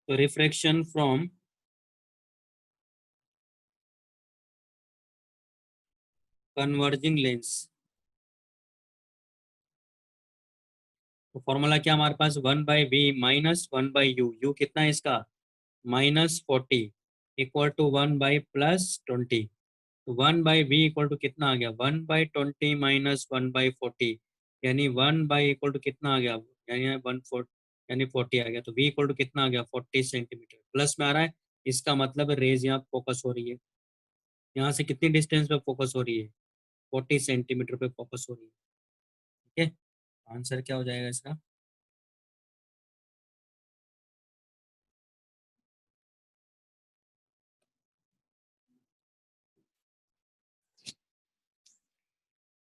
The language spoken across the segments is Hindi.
तो रिफ्रैक्शन फ्रॉम कन्वर्जिंग लेंस, तो फॉर्मूला क्या हमारे पास, 1/v माइनस 1/u, यू कितना है इसका -40, इक्वल टू 1/+20। तो 1/v इक्वल टू कितना आ गया, 1/20 माइनस 1/40, यानी 1 इक्वल टू कितना आ गया, यानी 1/4 यानी 40 आ गया। तो v इक्वल टू कितना आ गया, 40 सेंटीमीटर, प्लस में आ रहा है, इसका मतलब रेज यहाँ फोकस हो रही है, यहाँ से कितनी डिस्टेंस पे फोकस हो रही है, 40 सेंटीमीटर पे फोकस हो रही है। ठीक है, आंसर क्या हो जाएगा इसका,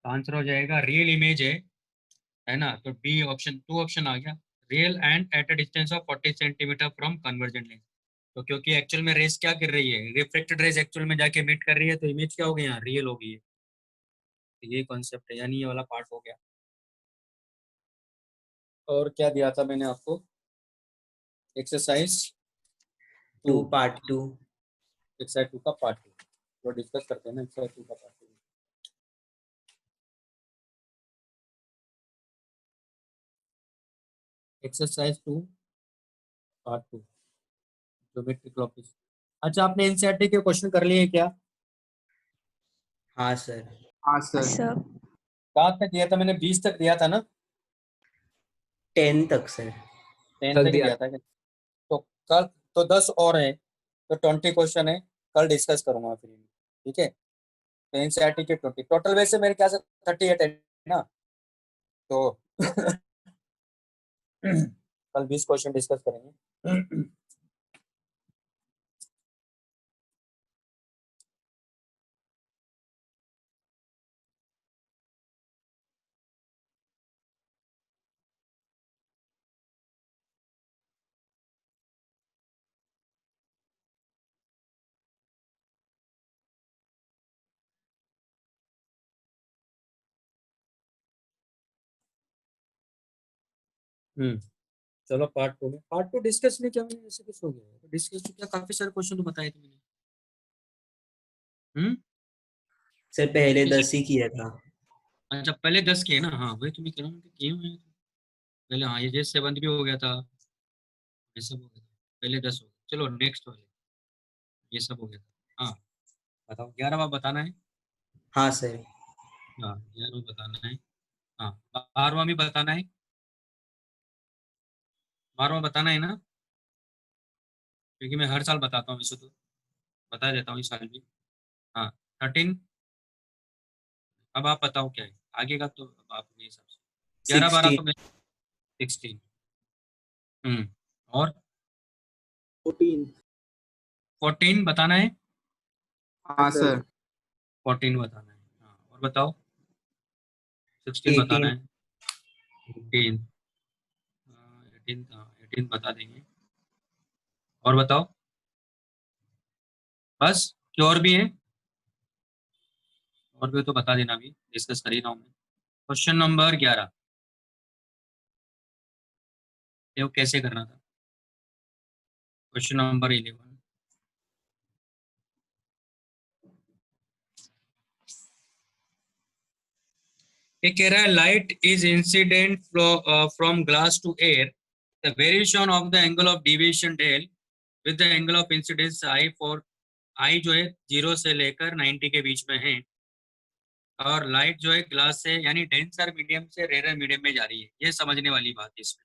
आंसर हो जाएगा रियल इमेज है ना। तो बी ऑप्शन, 2 ऑप्शन आ गया, real and at a distance of 40 centimetre from convergent lens. तो क्योंकि एक्चुअल में रेस क्या कर रही है, रिफ्लेक्टेड रेस एक्चुअल में जाके मीट कर रही है, तो इमेज क्या हो गई यहाँ, रियल हो गई है। तो ये कॉन्सेप्ट है, यानी ये वाला पार्ट हो गया। और क्या दिया था मैंने आपको, एक्सरसाइज टू 2, पार्ट 2। एक्सरसाइज 2 का पार्ट 2 तो डिस्कस करते हैं ना, एक्सरसाइज 2 का part 2। Exercise 2 part 2, geometric office. अच्छा, आपने एनसीईआरटी के क्वेश्चन कर लिए क्या, हाँ सर। हाँ सर। सर कहाँ तक दिया था मैंने, 20 तक दिया था ना, 10 तक सर। 10 कल तक दिया दिया था क्या? तो कल तो 10 और है, तो 20 क्वेश्चन है, कल डिस्कस करूंगा फिर। ठीक है, तो एनसीईआरटी के 20 टोटल, वैसे मेरे ख्याल से 38 है ना, तो कल 20 क्वेश्चन डिस्कस करेंगे। चलो पार्ट टू डिस्कस नहीं किया मैंने, ऐसे कुछ हो गया, डिस्कस तो क्या, काफी सारे क्वेश्चन तो बताए थे मैंने। सर पहले 10 ही किया था। अच्छा, पहले 10 किए ना, हाँ वही तुम्हें कह रहा हूँ कि किए हुए हैं पहले। हाँ, ये जैसे 7 भी हो गया था, ये सब हो गया था, पहले 10 हो गया। चलो नेक्स्ट वाले, ये सब हो गया था। हाँ बताओ, 11वां बताना है। हाँ सर। हाँ 11वां बताना है। हाँ 12वां भी बताना है, 12वां बताना है ना, क्योंकि मैं हर साल बताता हूँ, वैसे तो बता देता हूँ इस साल भी। हाँ 13, अब आप बताओ क्या है आगे का, तो अब आपके हिसाब से 11 12 16। तो मैं 16। और 14। 14 बताना है, हाँ सर। 14 बताना है। हाँ और बताओ, 16 बताना 18। है, 18, 18, हाँ 18 बता देंगे। और बताओ, बस कि और भी है, और भी तो बता देना, अभी डिस्कस कर ही रहा हूँ मैं। क्वेश्चन नंबर 11, ये वो कैसे करना था, क्वेश्चन नंबर 11, ये कह रहा है light is incident from glass to air, the variation of the angle of deviation del with the angle of incidence I for, I जो है 0 से लेकर 90 के बीच में है, और लाइट जो है ग्लास से यानी डेंसर मीडियम से रेयर मीडियम में जा रही है। ये समझने वाली बात है इसमें।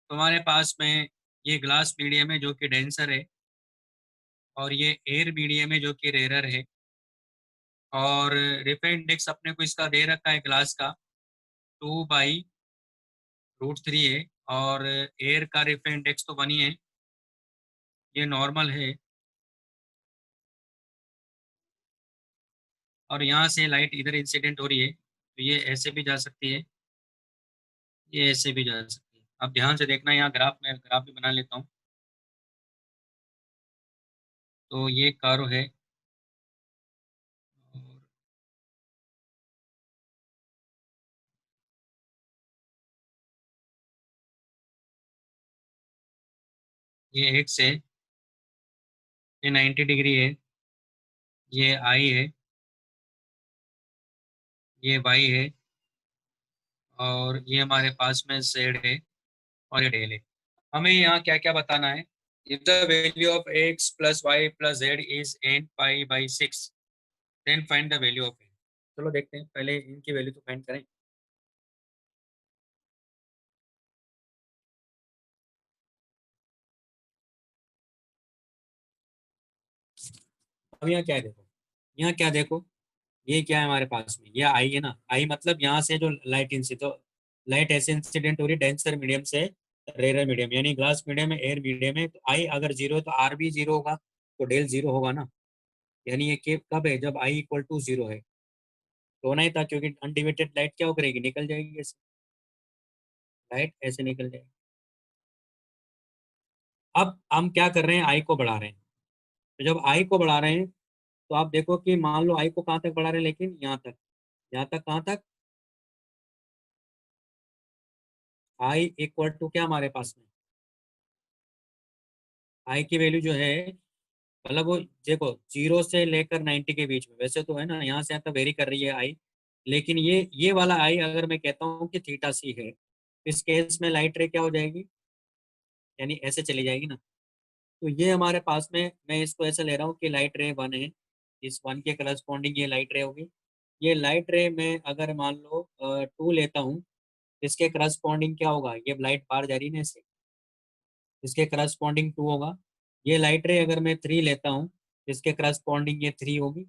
तुम्हारे पास में ये ग्लास मीडियम है जो कि डेंसर है, और ये एयर मीडियम है जो कि रेयर है, और रिफर इंडेक्स अपने को इसका दे रखा है ग्लास का 2/√3 है, और एयर का रिफर इंडेक्स तो 1 ही है, ये नॉर्मल है। और यहाँ से लाइट इधर इंसिडेंट हो रही है, तो ये ऐसे भी जा सकती है, ये ऐसे भी जा सकती है। अब ध्यान से देखना, यहाँ ग्राफ में ग्राफ भी बना लेता हूँ। तो ये कारो है, और ये x है, ये 90 डिग्री है, ये I है, ये y है, और ये हमारे पास में z है, और ये डेल है। हमें यहाँ क्या क्या बताना है? If the value of x plus Y plus Z is n pi by 6, then find the value of n। चलो देखते हैं, पहले इनकी वैल्यू तो फाइंड करें। अब यहाँ क्या है देखो, यहाँ क्या देखो, ये क्या है हमारे पास में, ये आई है ना, आई मतलब यहाँ से जो लाइट इंसिडेंट, तो लाइट ऐसे इंसिडेंट हो रही है डेंसर मीडियम से रेयर मीडियम, यानी ग्लास मीडियम है, एयर मीडियम है, तो आई अगर जीरो है तो आर भी जीरो होगा, तो डेल जीरो होगा ना। यानी ये केप कब है, जब आई इक्वल टू जीरो है। तो होना ही था, क्योंकि अनडिवेटेड लाइट क्या हो करेगी, निकल जाएगी ऐसे, लाइट ऐसे निकल जाएगी। अब हम क्या कर रहे हैं, आई को बढ़ा रहे हैं। तो जब आई को बढ़ा रहे हैं, तो आप देखो कि मान लो आई को कहाँ तक बढ़ा रहे हैं, लेकिन यहाँ तक, यहाँ तक कहाँ तक, आई इक्वल टू क्या हमारे पास में, आई की वैल्यू जो है, मतलब वो देखो जीरो से लेकर 90 के बीच में, वैसे तो है ना, यहाँ से यहाँ तक वेरी कर रही है आई, लेकिन ये वाला आई अगर मैं कहता हूँ कि थीटा सी है, इस केस में लाइट रे क्या हो जाएगी, यानी ऐसे चली जाएगी ना। तो ये हमारे पास में, मैं इसको ऐसे ले रहा हूँ कि लाइट रे वन है, इस वन के करस्पॉन्डिंग ये लाइट रे होगी। ये लाइट रे में अगर मान लो टू लेता हूँ, इसके करस्पॉन्डिंग क्या होगा, ये लाइट बाहर जा रही है ना ऐसे, इसके करस्पॉन्डिंग टू होगा। ये लाइट रे अगर मैं थ्री लेता हूँ, इसके करस्पॉन्डिंग ये थ्री होगी।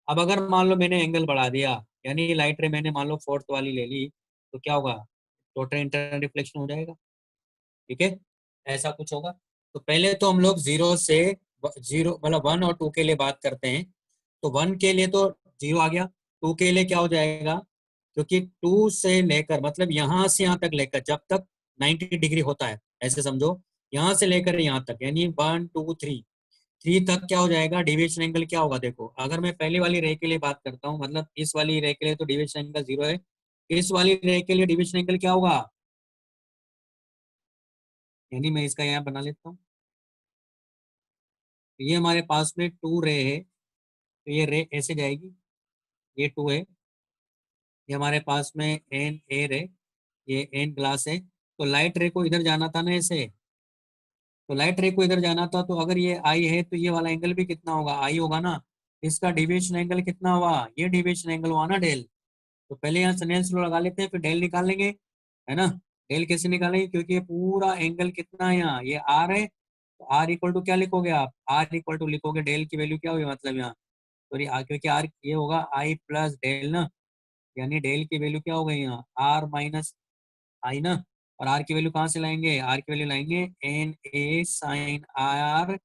अब अगर मान लो मैंने एंगल बढ़ा दिया, यानी लाइट रे मैंने मान लो फोर्थ वाली ले ली, तो क्या होगा, टोटल इंटर रिफ्लेक्शन हो जाएगा। ठीक है, ऐसा कुछ होगा। तो पहले तो हम लोग जीरो से, जीरो मतलब वन और टू के लिए बात करते हैं। तो वन के लिए तो जीरो आ गया, टू के लिए क्या हो जाएगा, क्योंकि टू से लेकर मतलब यहाँ से यहाँ तक लेकर, जब तक 90 डिग्री होता है, ऐसे समझो, यहाँ से लेकर यहाँ तक, यानी वन टू थ्री, थ्री तक क्या हो जाएगा, डिविएशन एंगल क्या होगा। देखो अगर मैं पहली वाली रे के लिए बात करता हूँ, मतलब इस वाली रे के लिए तो डिविएशन एंगल जीरो है, इस वाली रे के लिए डिविएशन एंगल क्या होगा, यानी मैं इसका यहाँ बना लेता हूँ। तो ये हमारे पास में टू रे है, तो ये रे ऐसे जाएगी, ये टू है, ये हमारे पास में एन एयर है, ये एन ग्लास है, तो लाइट रे को इधर जाना था ना ऐसे, तो लाइट रे को इधर जाना था, तो अगर ये आई है तो ये वाला एंगल भी कितना होगा, आई होगा ना। इसका डिविएशन एंगल कितना हुआ, ये डिविएशन एंगल हुआ ना डेल। तो पहले यहाँ सनेल्स लॉ लगा लेते हैं, फिर डेल निकाल लेंगे, है ना। डेल कैसे निकालेंगे, क्योंकि ये पूरा एंगल कितना है यहाँ, ये आर है, तो आर इक्वल टू क्या लिखोगे आप, आर इक्वल टू लिखोगे डेल की वैल्यू क्या होगी, मतलब यहाँ सॉरी, क्योंकि आर ये होगा आई प्लस डेल ना, यानी डेल की वैल्यू क्या हो गई यहाँ, आर माइनस आई ना। और आर की वैल्यू कहाँ से लाएंगे, आर की वैल्यू लाएंगे N A sine R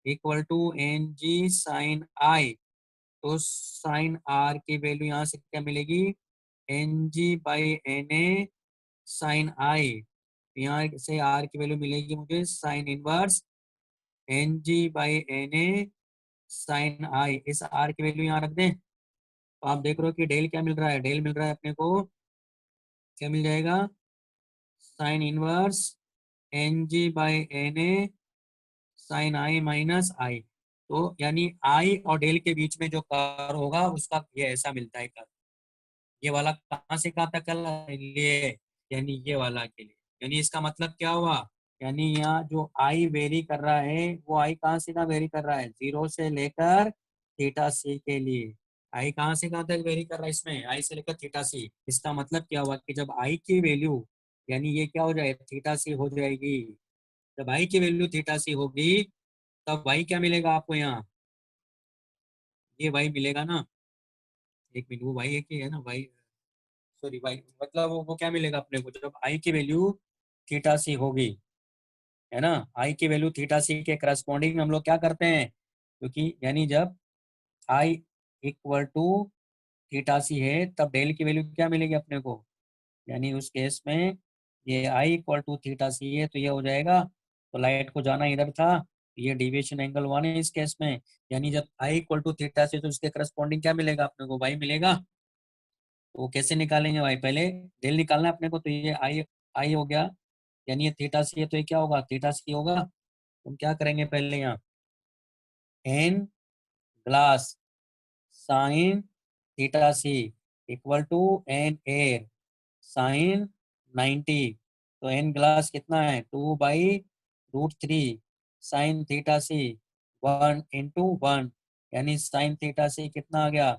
equal to N G sine I. तो साइन आर की वैल्यू यहाँ से क्या मिलेगी, N G by N A sine I, यहाँ से आर की वैल्यू मिलेगी मुझे sine inverse N G by N A sine I. इस आर की वैल्यू यहाँ रख दें, तो आप देख रहे हो कि डेल क्या मिल रहा है, डेल मिल रहा है अपने को, क्या मिल जाएगा, sine inverse N G by N A sine I minus I. तो यानी आई और डेल के बीच में जो कर्व होगा उसका ये ऐसा मिलता है कर्व। ये वाला कहाँ से कहाँ तक है, लिए, यानी ये वाला के लिए, यानी इसका मतलब क्या हुआ, यानी यहाँ जो आई वेरी कर रहा है, वो आई कहाँ से कहाँ वेरी कर रहा है, जीरो से लेकर थीटा सी के लिए। आई कहाँ से कहाँ तक वेरी कर रहा है, इसमें आई से लेकर थीटा सी। इसका मतलब क्या हुआ कि जब आई की वैल्यू, यानी ये क्या हो जाए, थीटा सी हो जाएगी। जब आई की वैल्यू थीटा सी होगी, तब वाई क्या मिलेगा आपको यहाँ, ये वाई मिलेगा ना। एक मिनट, वो वाई है कि है ना वाई, सॉरी वाई, मतलब वो क्या मिलेगा अपने को, जब आई की वैल्यू थीटा सी होगी, है ना, आई की वैल्यू थीटा सी के करस्पॉन्डिंग हम लोग क्या करते हैं, क्योंकि यानी जब आई इक्वल टू थीटा सी है, तब डेल की वैल्यू क्या मिलेगी अपने को, यानी उस केस में ये आई इक्वल टू थीटा सी है, तो ये हो जाएगा, तो लाइट को जाना इधर था, ये डिविएशन एंगल वन है इस केस में। यानी जब आई इक्वल टू थीटा सी, तो उसके करस्पॉन्डिंग क्या मिलेगा अपने को, वाई मिलेगा। तो वो कैसे निकालेंगे भाई, पहले डेल निकालना है अपने को, तो ये आई आई हो गया, यानी ये थीटा सी है, तो ये क्या होगा, थीटा सी होगा। हम क्या करेंगे पहले यहाँ N glass sine theta C equal to N air sine 90। तो एन ग्लास कितना है 2/√3 साइन थीटा सी 1 × 1 यानी साइन थीटा सी कितना आ गया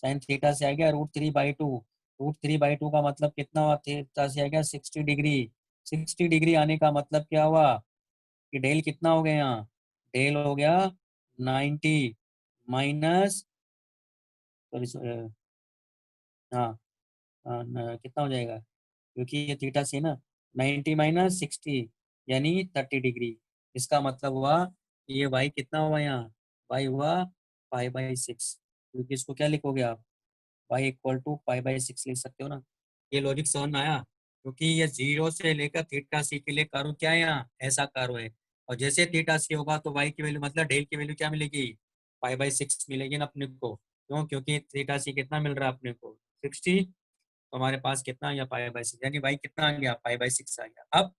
साइन थीटा से आ गया √3/2। √3/2 का मतलब कितना हुआ थीटा से आ गया 60 डिग्री। 60 डिग्री आने का मतलब क्या हुआ कि डेल कितना हो गया यहाँ डेल हो गया 90 माइनस सॉरी हाँ कितना हो जाएगा क्योंकि ये थीटा से ना 90 माइनस 60 यानी 30 डिग्री। इसका मतलब हुआ कि ये वाई कितना हुआ यहाँ वाई हुआ 5/6 क्योंकि इसको क्या लिखोगे आप वाई इक्वल टू 5/6 लिख सकते हो ना। ये लॉजिक समझ में आया क्योंकि ये 0 से लेकर थीटा सी के लिए कर्व क्या है यहाँ ऐसा कर्व है और जैसे थीटा सी होगा तो वाई की वैल्यू मतलब डेल की वैल्यू क्या मिलेगी 5/6 मिलेगी ना अपने को। क्यों क्योंकि थीटा सी कितना मिल रहा है अपने को 60। तो हमारे पास कितना आ गया 5/6 यानी वाई कितना आ गया 5/6 आ गया। अब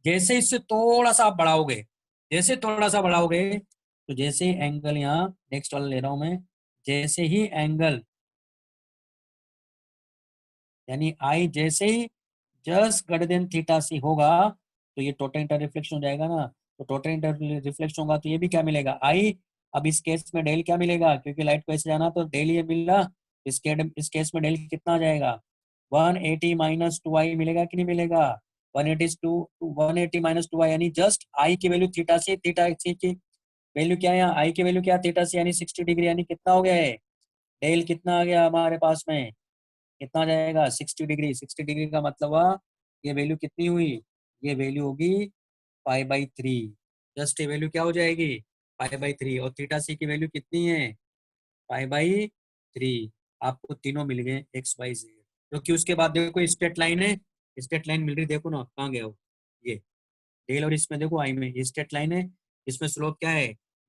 जैसे इससे थोड़ा सा आप बढ़ाओगे जैसे थोड़ा सा बढ़ाओगे तो जैसे एंगल यहाँ नेक्स्ट वाला ले रहा हूं मैं जैसे ही एंगल यानी आई जैसे ही जस्ट ग्रेटर देन थीटा सी होगा तो ये टोटल इंटर रिफ्लेक्शन हो जाएगा ना। तो टोटल इंटर रिफ्लेक्शन होगा तो ये भी क्या मिलेगा आई। अब इस केस में डेल क्या मिलेगा क्योंकि लाइट को ऐसे जाना तो डेल ये मिला। इस केस में डेल कितना आ जाएगा 180 माइनस 2i मिलेगा कि नहीं मिलेगा 180 माइनस 2i यानी जस्ट आई की वैल्यू थीटा सी की वैल्यू क्या है यहाँ आई की वैल्यू क्या थीटा सी यानी 60 डिग्री यानी कितना हो गया है डेल कितना आ गया हमारे पास में कितना आ जाएगा 60 डिग्री। 60 डिग्री का मतलब हुआ ये वैल्यू कितनी हुई ये वैल्यू होगी 5/3। जस्ट ये वैल्यू क्या हो जाएगी 5/3 और थीटा सी की वैल्यू कितनी है 5/3। आपको तीनों मिल गए XYZ क्योंकि उसके बाद देखो स्ट्रेट लाइन है स्ट्रेट लाइन मिल रही देखो ना कहाँ गया वो ये डेल और इसमें देखो आई में ये स्ट्रेट लाइन है इसमें स्लोप क्या है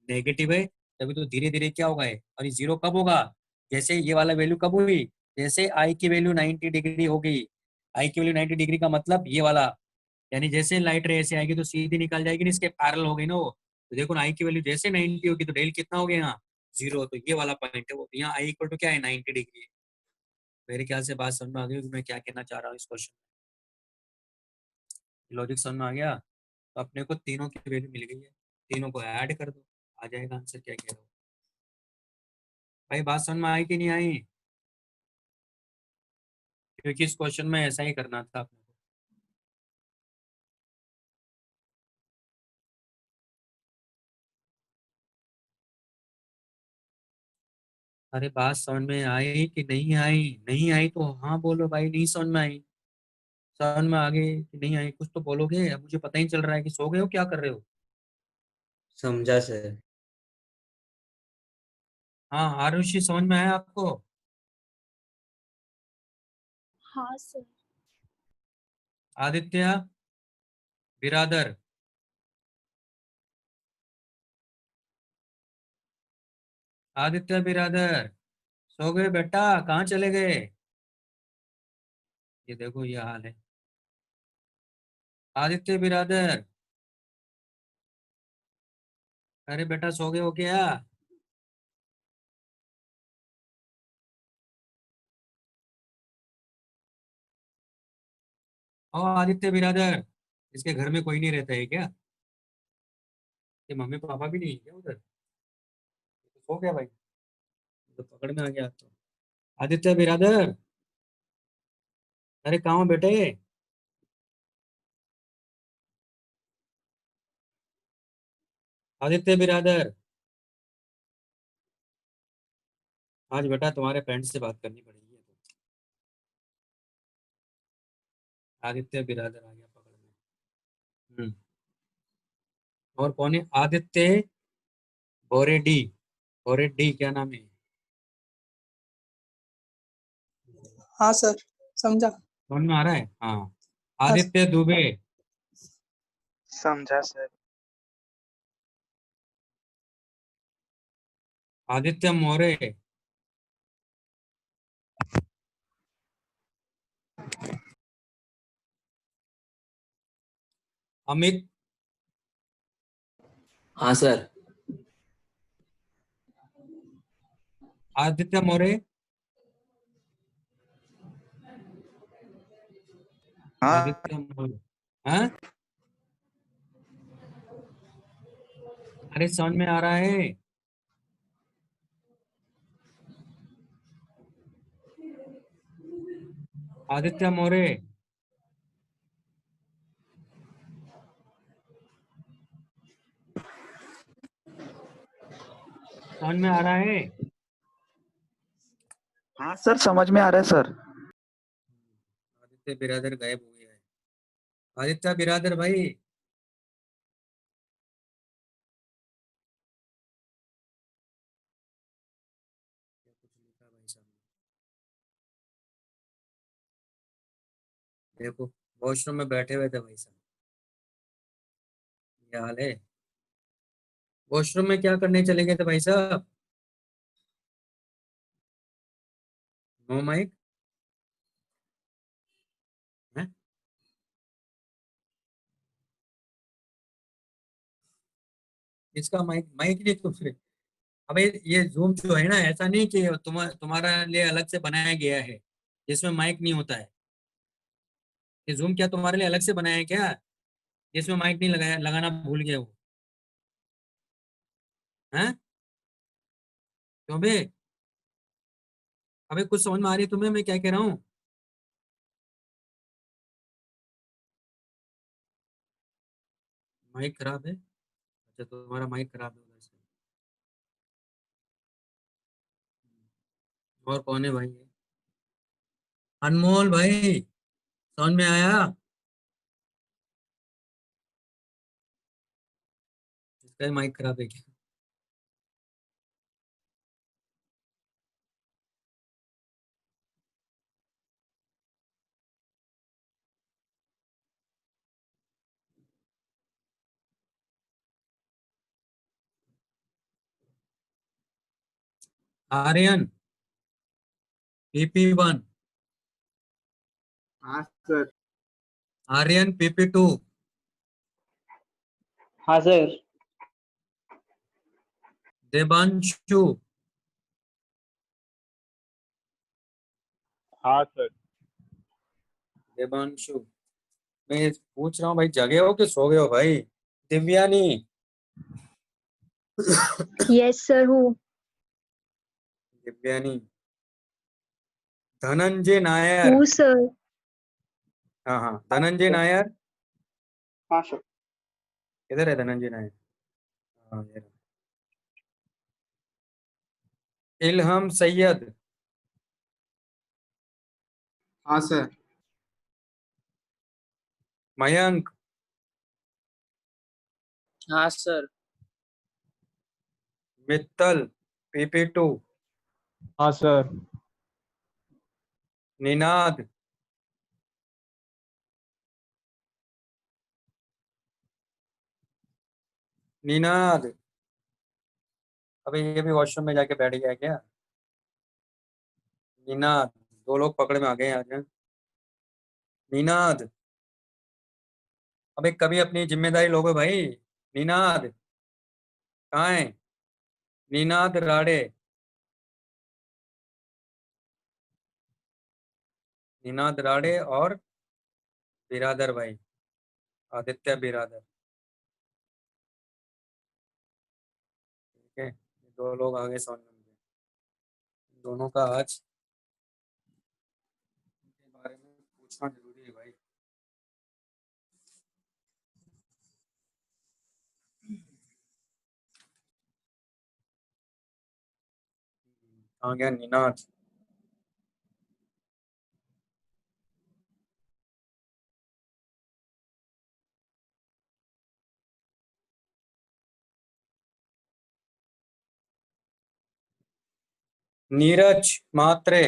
नेगेटिव है तभी तो धीरे धीरे क्या होगा है और ये जीरो कब होगा जैसे ये वाला वैल्यू कब हुई जैसे आई की वैल्यू 90 डिग्री होगी। आई की वैल्यू 90 डिग्री का मतलब ये वाला यानी जैसे लाइट रे ऐसे आएगी तो सीधी निकल जाएगी ना इसके पैरेलल हो गई ना वो। तो देखो ना आई की वैल्यू जैसे 90 होगी तो डेल कितना हो गया यहाँ जीरो। तो ये वाला पॉइंट है वो यहाँ आई इक्वल टू क्या है 90 डिग्री। मेरे ख्याल से बात समझ में आ गई कि मैं क्या कहना चाह रहा हूँ इस क्वेश्चन में लॉजिक समझ में आ गया। तो अपने को तीनों की वैल्यू मिल गई है तीनों को ऐड कर दो आ जाएगा आंसर क्या कह रहा हूँ। भाई बात समझ में आई कि नहीं आई क्योंकि इस क्वेश्चन में ऐसा ही करना था अपने को। अरे बात समझ में आई कि नहीं आई नहीं आई तो हाँ बोलो भाई नहीं समझ में आई समझ में आ गई कि नहीं आई कुछ तो बोलोगे अब मुझे पता ही चल रहा है कि सो गए हो क्या कर रहे हो। समझा सर। हाँ आरुषि समझ में आया आपको। हाँ सर। आदित्य बिरादर आदित्य बिरादर सो गए बेटा कहाँ चले गए। ये देखो ये हाल है आदित्य बिरादर। अरे बेटा सो गए हो क्या। ओ आदित्य बिरादर इसके घर में कोई नहीं रहता है क्या ये मम्मी पापा भी नहीं है क्या उधर तो सो गया भाई तो पकड़ में आ गया तो। आदित्य बिरादर अरे कहाँ हो बेटे। आदित्य बिरादर आज बेटा तुम्हारे फ्रेंड से बात करनी पड़ेगी। आदित्य बिरादर आ गया पकड़ में। और कौन है आदित्य बोरेडी बोरेडी क्या नाम है हाँ सर समझा। समझ में आ रहा है हाँ। हाँ आदित्य दुबे समझा सर। आदित्य मोरे अमित हाँ सर। आदित्य मोरे, हाँ आदित्य मोरे, हाँ, अरे समझ में आ रहा है? आदित्य मोरे, समझ में आ रहा है? हाँ सर, समझ में आ रहा है सर। आदित्य बिरादर गायब हो गया है। आदित्य बिरादर भाई, कुछ लिखा भाई साहब ने। देखो, वॉशरूम में बैठे हुए थे भाई साहब, ये हाल है। वॉशरूम में क्या करने चले गए थे भाई साहब? नो माइक है? इसका माइक माइक नहीं तो फिर, अबे ये जूम जो है ना, ऐसा नहीं कि तुम्हारा लिए अलग से बनाया गया है जिसमें माइक नहीं होता है। ये जूम क्या तुम्हारे लिए अलग से बनाया है क्या, जिसमें माइक नहीं लगाया, लगाना भूल गया वो? हैं? क्यों बे? अबे कुछ समझ में आ रही है तुम्हें मैं क्या कह रहा हूँ? माइक खराब है? अच्छा, तुम्हारा माइक खराब है उधर से। और कौन है भाई ये? अनमोल भाई, समझ में आया? इसका ही माइक खराब है क्या? आर्यन, PP1, हाँ सर। आर्यन PP2, हाँ सर। देवांशु, हाँ सर। देवांशु, मैं पूछ रहा हूँ भाई, जगे हो कि सो गए हो भाई? Divyani, Yes, sir. Who? Divyani, Dhananjay Nair, Who, sir? हाँ हाँ, धनंजय नायर, हाँ सर। किधर है धनंजय नायर? हाँ, ये रहा। इल्हम सैयद, हाँ सर। मयंक, हाँ सर। मित्तल PP2, हाँ सर। निनाद, निनाद, अबे ये भी वॉशरूम में जाके बैठ गया क्या? निनाद, दो लोग पकड़ में आ गए आज हैं। निनाद, अबे कभी अपनी जिम्मेदारी लोगे भाई। निनाद कहाँ है? निनाद राड़े, निनाद राड़े और बिरादर भाई, आदित्य बिरादर। ठीक है, ये दो लोग आगे समझ में मुझे, दोनों का आज के बारे में पूछना जरूरी है भाई। आ गया निनाद। नीरज मात्रे,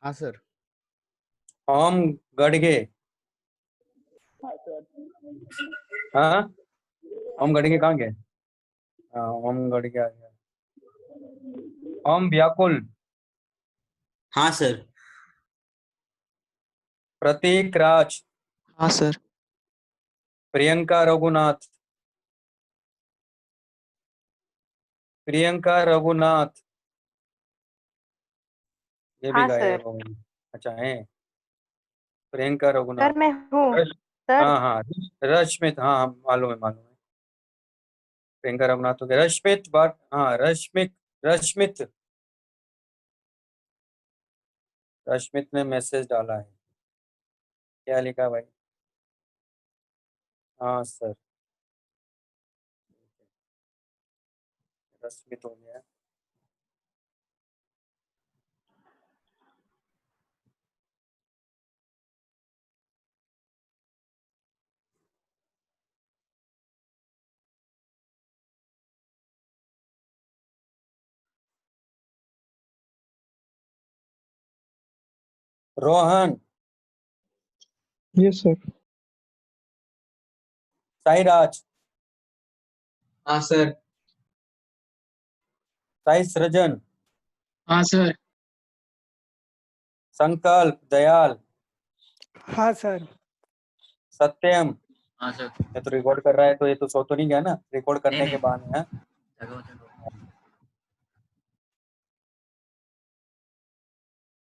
हाँ सर। ओम गड़गे, हाँ, ओम गड़गे कहाँ गए? हाँ, ओम गड़गे आ गया। ओम व्याकुल, हाँ सर। प्रतीक राज, हाँ सर। प्रियंका रघुनाथ, प्रियंका रघुनाथ, ये भी हाँ गायब सर। हो गई। अच्छा है, प्रियंका रघुनाथ। सर मैं हूँ। रश, सर हाँ हाँ, रश्मित, हाँ हाँ, मालूम है मालूम है। प्रियंका रघुनाथ हो गया। रश्मित बट, हाँ रश्मित, रश्मित, रश्मित ने मैसेज डाला है। क्या लिखा भाई? हाँ सर, रश्मित हो गया। Rohan, Yes, sir. साईराज, हाँ सर। साई सृजन, हाँ सर। संकल्प, दयाल, हाँ सर। सत्यम। हाँ सर। ये तो रिकॉर्ड कर रहा है, तो ये तो सो तो नहीं गया ना रिकॉर्ड करने नहीं, के बहाने? हैं?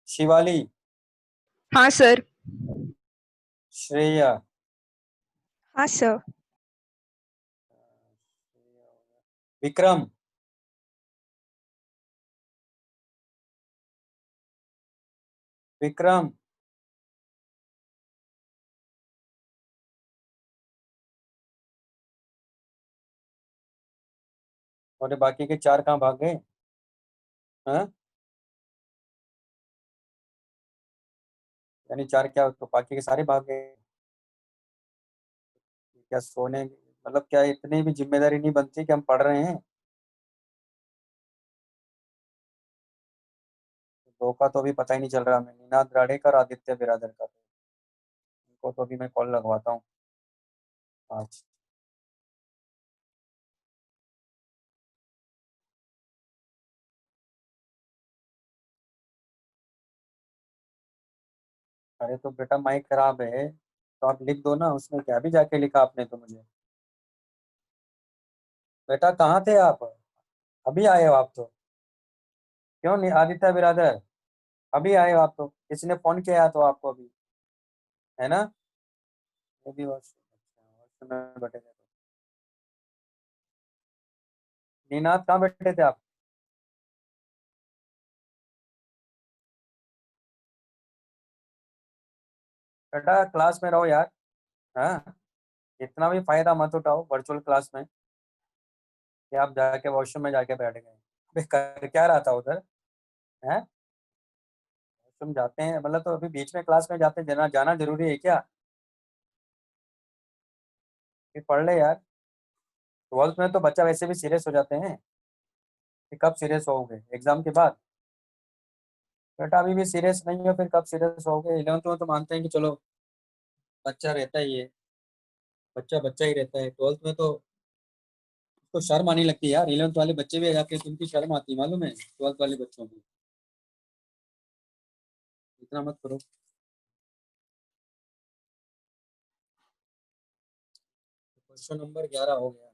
शिवाली, हाँ सर। श्रेया, हाँ सर। विक्रम, विक्रम, और ये बाकी के 4 कहाँ भाग गए? हाँ, यानी 4 क्या, तो बाकी के सारे भाग गए? क्या सोने, मतलब क्या इतनी भी जिम्मेदारी नहीं बनती कि हम पढ़ रहे हैं? दो का तो अभी पता ही नहीं चल रहा हमें, नीनाद राडेकर, आदित्य बिरादर का। इनको तो अभी मैं कॉल लगवाता हूँ आज। अरे तो बेटा माइक खराब है, तो आप लिख दो ना, उसमें क्या भी जाके लिखा आपने तो मुझे। बेटा कहाँ थे आप? अभी आए हो आप तो? क्यों नहीं आदित्य बिरादर, अभी आए हो आप तो? किसी ने फोन किया तो आपको अभी, है ना? ये भी वॉशरूम में बैठे थे। नीनाद कहाँ बैठे थे आप? बेटा क्लास में रहो यार। हाँ, इतना भी फायदा मत उठाओ वर्चुअल क्लास में कि आप जाके वॉशरूम में जाके बैठ गए। अबे कर क्या रहा था उधर? है, वॉशरूम जाते हैं मतलब, तो अभी बीच में क्लास में जाते हैं, जाना जाना जरूरी है क्या? फिर पढ़ ले यार। 12th में तो बच्चा वैसे भी सीरियस हो जाते हैं, कि कब सीरियस होगे एग्जाम के बाद? बेटा अभी भी सीरियस नहीं हो, फिर कब सीरियस होगे? 11th में तो मानते हैं कि चलो बच्चा रहता ही है, बच्चा बच्चा ही रहता है। 12th में तो शर्म आने लगती है यार, 11th वाले बच्चे भी जाके तुमकी शर्म आती है मालूम है 12th वाले बच्चों की। इतना मत करो। क्वेश्चन नंबर 11 हो गया।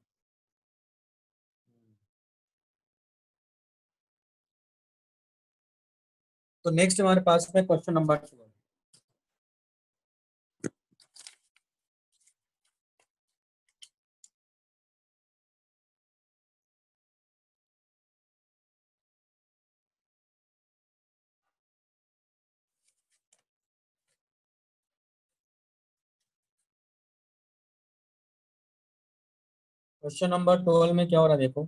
तो नेक्स्ट हमारे पास में क्वेश्चन नंबर 12। क्वेश्चन नंबर 12 में क्या हो रहा है देखो।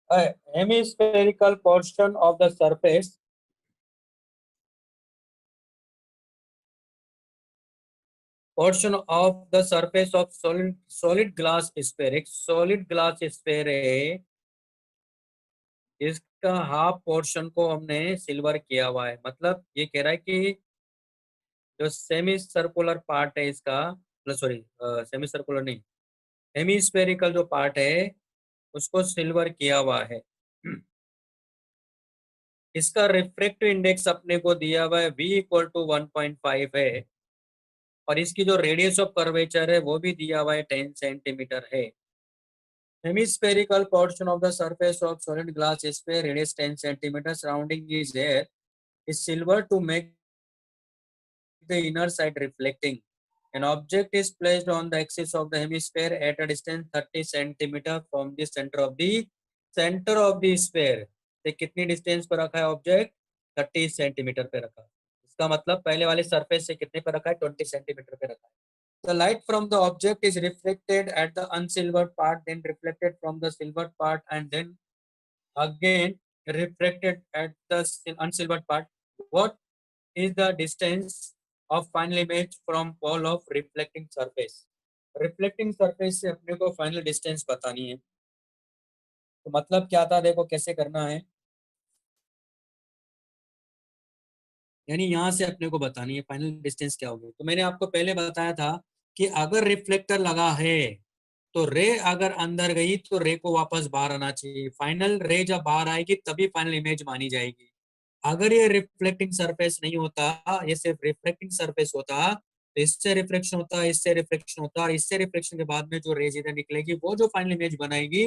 A hemispherical portion of the surface of solid glass sphere, एक solid glass sphere है इसका हाफ पोर्शन को हमने सिल्वर किया हुआ है, मतलब ये कह रहा है कि जो सेमी सर्कुलर पार्ट है इसका, सॉरी सेमी सर्कुलर नहीं, हेमीस्फेरिकल जो पार्ट है उसको सिल्वर किया हुआ है। इसका रिफ्रैक्टिव इंडेक्स अपने को दिया हुआ है v इक्वल टू 1.5 है, और इसकी जो रेडियस ऑफ कर्वेचर है वो भी दिया हुआ है 10 सेंटीमीटर है। Hemispherical portion of the surface of solid glass sphere, radius 10 centimetre, surrounding is air, is silver to make the inner side reflecting. An object is placed on the axis of the hemisphere at a distance 30 centimeter from the center of the sphere. से कितनी डिस्टेंस पर रखा है ऑब्जेक्ट? 30 सेंटीमीटर पे रखा है। इसका मतलब पहले वाले सरफेस से कितने पर रखा है? 20 सेंटीमीटर पे रखा है। The light from the object is reflected at the unsilvered part, then reflected from the silvered part, and then again reflected at the unsilvered part. What is the distance of final image from pole of reflecting surface? Reflecting surface से अपने को फाइनल डिस्टेंस बतानी है। तो मतलब क्या था, देखो कैसे करना है, यानी यहाँ से अपने को बतानी है फाइनल डिस्टेंस क्या होगी। तो मैंने आपको पहले बताया था कि अगर रिफ्लेक्टर लगा है तो रे अगर अंदर गई तो रे को वापस बाहर आना चाहिए। फाइनल रे जब बाहर आएगी तभी फाइनल इमेज मानी जाएगी। अगर ये रिफ्लेक्टिंग सरफेस नहीं होता, ये सिर्फ रिफ्लेक्टिंग सरफेस होता, तो इससे रिफ्लेक्शन होता, इससे रिफ्लेक्शन होता, और इससे रिफ्लेक्शन के बाद में जो रेज इधर निकलेगी वो जो फाइनल इमेज बनाएगी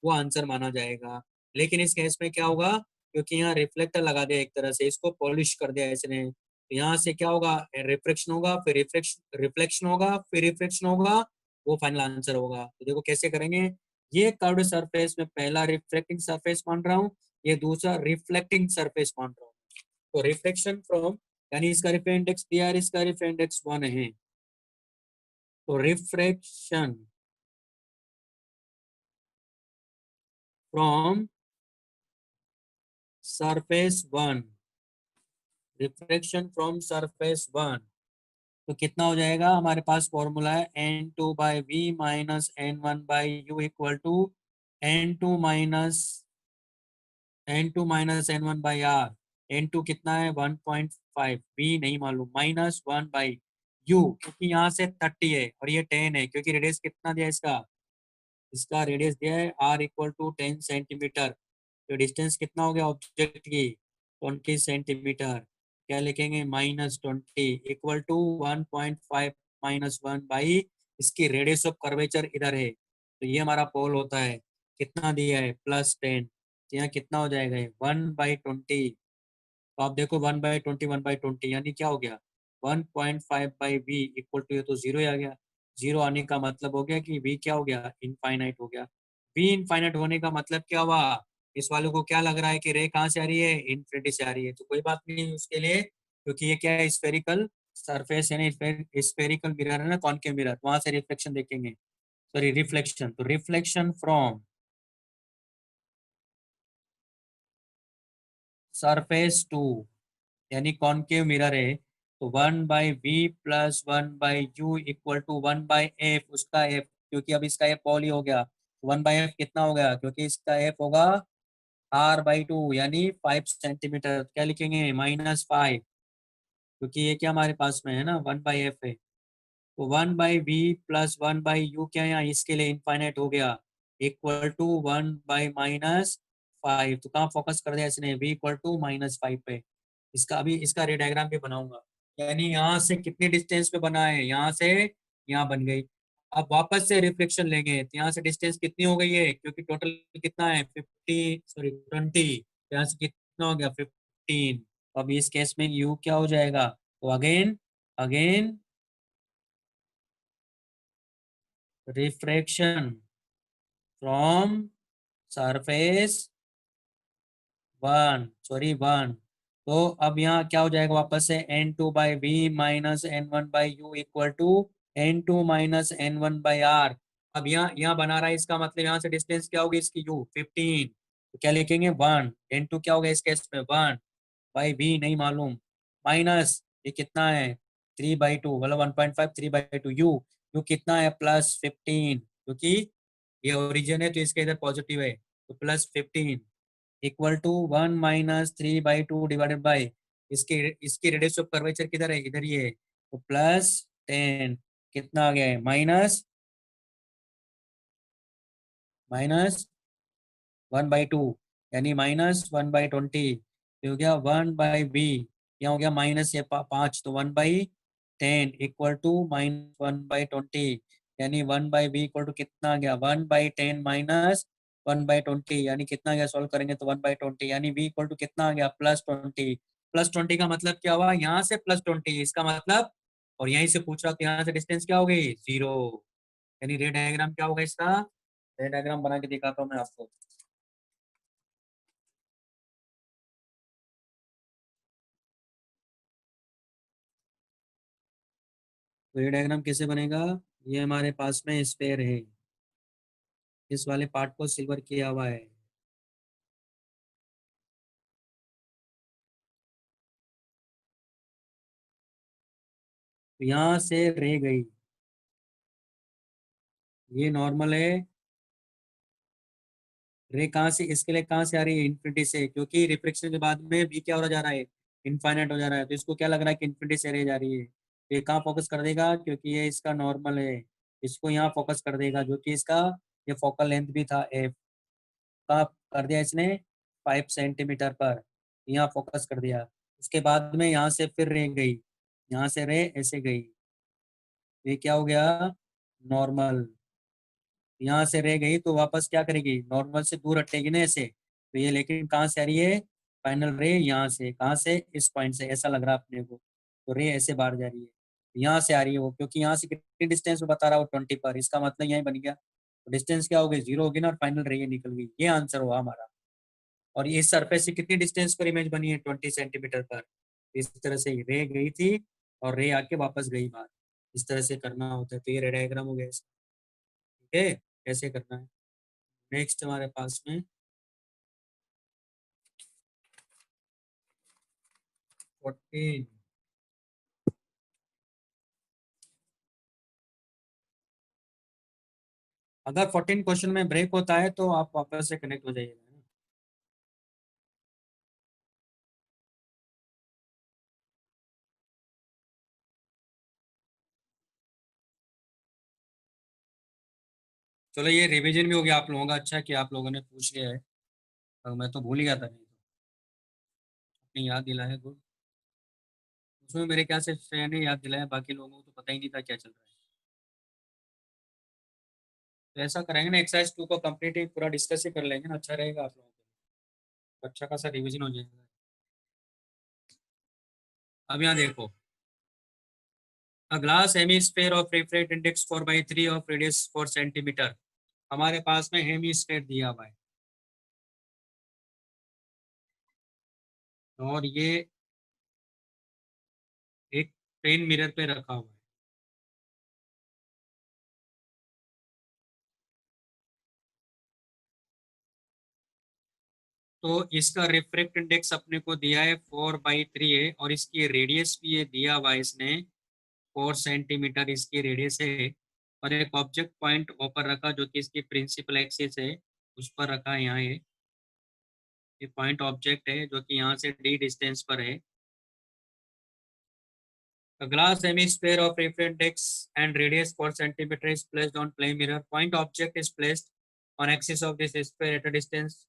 वो आंसर माना जाएगा। लेकिन इस केस में क्या होगा, क्योंकि यहाँ रिफ्लेक्टर लगा दिया एक तरह से, इसको पॉलिश कर दिया इसने, तो यहाँ से क्या होगा, रिफ्लेक्शन होगा, फिर रिफ्लेक्शन होगा, फिर रिफ्लेक्शन होगा, वो फाइनल आंसर होगा। तो देखो कैसे करेंगे, ये कर्व्ड सरफेस में पहला रिफ्लेक्टिंग सरफेस मान रहा हूँ, ये दूसरा रिफ्लेक्टिंग सरफेस मान रहा हूँ। तो रिफ्लेक्शन फ्रॉम, यानी इसका रिफ्रेक्टिव इंडेक्स दिया है, इसका रिफ्रेक्टिव इंडेक्स 1 है, तो refraction from surface 1, reflection from surface 1, तो कितना हो जाएगा, हमारे पास फॉर्मूला है n2 by V minus n1 by U equal to n2 minus n1 by R. n2 कितना है 1.5, v नहीं मालूम, माइनस 1 बाई u, क्योंकि यहाँ से 30 है और ये 10 है, क्योंकि रेडियस कितना दिया इसका, इसका रेडियस दिया है r इक्वल टू 10 सेंटीमीटर। तो डिस्टेंस कितना हो गया ऑब्जेक्ट की, 20 सेंटीमीटर। क्या लिखेंगे, -20 इक्वल टू 1.5 -1 बाई इसकी रेडियस ऑफ कर्वेचर इधर है, तो ये हमारा पोल होता है, कितना दिया है +10, तो यहाँ कितना हो जाएगा 1/20। तो आप देखो 1/20 1/20 यानी क्या हो गया 1.5 बाई वी इक्वल टू, ये तो जीरो ही आ गया। जीरो आने का मतलब हो गया कि वी क्या हो गया, इनफाइनाइट हो गया। वी इनफाइनाइट होने का मतलब क्या हुआ, इस वाले को क्या लग रहा है कि रे कहाँ से आ रही है, इन्फिनिटी से आ रही है, तो कोई बात नहीं उसके लिए, क्योंकि ये क्या है स्फेरिकल सरफेस है ना, स्फेरिकल मिरर है ना, कॉनकेव मिरर, वहां से रिफ्लेक्शन देखेंगे, सॉरी रिफ्लेक्शन, तो रिफ्लेक्शन फ्रॉम सरफेस टू, यानी कॉनकेव मिरर है, तो 1/v plus 1/u equal to 1/f, उसका f, क्योंकि अब इसका f पॉली हो गया, 1/f कितना हो गया, क्योंकि इसका f होगा r/2 यानी 5 सेंटीमीटर, क्या लिखेंगे -5, क्योंकि ये क्या हमारे पास में है ना 1/f है, तो 1/v प्लस 1/u क्या है यहाँ, इसके लिए इनफाइनाइट हो गया, इक्वल टू 1/-5, तो कहाँ फोकस कर दिया इसने, v इक्वल टू -5 पे। इसका अभी इसका रे डायग्राम भी बनाऊंगा, यानी यहाँ से कितनी डिस्टेंस पे बना है, यहाँ से यहाँ बन गई। अब वापस से रिफ्लेक्शन लेंगे तो यहाँ से डिस्टेंस कितनी हो गई है, क्योंकि टोटल कितना है 20, यहाँ से कितना हो गया 15। तो अभी इस केस में u क्या हो जाएगा, तो again again refraction from surface 1, तो अब यहाँ क्या हो जाएगा वापस से n2 by V minus n1 by U equal to n2 minus n1 by R. अब यहाँ बना रहा है, इसका मतलब यहाँ से डिस्टेंस क्या होगी इसकी u 15, तो क्या लिखेंगे 1, n2 क्या होगा इस केस में 1 बाई वी नहीं मालूम, माइनस ये कितना है 3/2, मतलब 1.5 3/2, यू कितना है +15, क्योंकि ये ओरिजिन है तो इसके इधर पॉजिटिव है, तो +15, equal to 1 minus 3/2 divided by इसकी रेडियस ऑफ कर्वेचर किधर है, इधर ही है, तो प्लस 10 कितना आ गया है, माइनस 1/2 यानी -1/20, हो गया 1/b, क्या हो गया माइनस ये 5, तो 1/10 इक्वल टू -1/20, यानी 1/b इक्वल टू कितना आ गया, 1/10 माइनस 1/20, यानी कितना आ गया, सॉल्व करेंगे तो 1/20, यानी b इक्वल टू कितना आ गया, +20। +20 का मतलब क्या हुआ, यहाँ से +20, इसका मतलब, और यहीं से पूछ रहा तो यहाँ से डिस्टेंस क्या हो गई, 0, यानी रे डायग्राम क्या होगा इसका, रे डायग्राम बना के दिखाता हूँ मैं आपको। तो ये डायग्राम कैसे बनेगा, ये हमारे पास में स्फेयर है, इस वाले पार्ट को सिल्वर किया हुआ है, तो यहाँ से रे गई, ये नॉर्मल है, रे कहाँ से, इसके लिए कहाँ से आ रही है, इन्फिनिटी से, क्योंकि रिफ्लेक्शन के बाद में भी क्या हो जा रहा है, इनफाइनाइट हो जा रहा है, तो इसको क्या लग रहा है कि इन्फिनिटी से रे जा रही है, ये कहाँ फोकस कर देगा, क्योंकि ये इसका नॉर्मल है, इसको यहाँ फोकस कर देगा, जो कि इसका ये फोकल लेंथ भी था एफ, कहाँ कर दिया इसने, 5 सेंटीमीटर पर, यहाँ फोकस कर दिया, उसके बाद में यहाँ से फिर रे गई, यहाँ से रे ऐसे गई, ये क्या हो गया, नॉर्मल, यहाँ से रह गई तो वापस क्या करेगी, नॉर्मल से दूर हटेगी ना ऐसे, तो ये लेकिन कहाँ से आ रही है, फाइनल रे यहाँ से, कहाँ से, इस पॉइंट से, ऐसा लग रहा है अपने को, तो रे ऐसे बाहर जा रही है, यहाँ से आ रही है वो, क्योंकि यहाँ से कितनी डिस्टेंस में बता रहा है वो 20 पर, इसका मतलब यही बन गया, तो डिस्टेंस क्या हो गई, 0 होगी ना, और फाइनल रे ये निकल गई, ये आंसर हुआ हमारा। और इस सरफेस से कितनी डिस्टेंस पर इमेज बनी है, 20 सेंटीमीटर पर, इस तरह से रे गई थी और रे आके वापस गई बाहर, इस तरह से करना होता है, तो ये रे डायग्राम हो गया इसका। ठीक है, कैसे करना है, नेक्स्ट हमारे पास में 14, अगर 14 क्वेश्चन में ब्रेक होता है तो आप वापस से कनेक्ट हो जाइएगा। चलो ये रिवीजन भी हो गया आप लोगों का, अच्छा कि आप लोगों ने पूछ लिया है, तो मैं तो भूल ही गया था, नहीं तो अपनी याद दिलाया गुड, उसमें मेरे ख्याल से श्रेया ने याद दिलाया, बाकी लोगों को तो पता ही नहीं था क्या चल रहा है। तो ऐसा करेंगे ना, एक्सरसाइज 2 को कंप्लीट ही पूरा डिस्कस ही कर लेंगे ना, अच्छा रहेगा आप लोगों को, अच्छा खासा रिवीजन हो जाएगा। अब यहाँ देखो, a glass hemisphere of refract index 4/3 of radius 4 centimetre, हमारे पास में हेमीस्फेयर दिया हुआ है, और ये एक पेन मिरर पे रखा हुआ है, तो इसका रिफ्रैक्ट इंडेक्स अपने को दिया है 4/3 है, और इसकी रेडियस भी ये दिया हुआ है इसने, 4 सेंटीमीटर इसकी रेडियस है, और एक ऑब्जेक्ट पॉइंट ऊपर रखा जो कि इसकी प्रिंसिपल एक्सिस है, उस पर रखा है, यहाँ ये पॉइंट ऑब्जेक्ट है जो कि यहाँ से d डिस्टेंस पर है। A glass hemisphere of reference index and radius 4 centimeter is placed on plane mirror. Point object is placed on axis of this sphere at a distance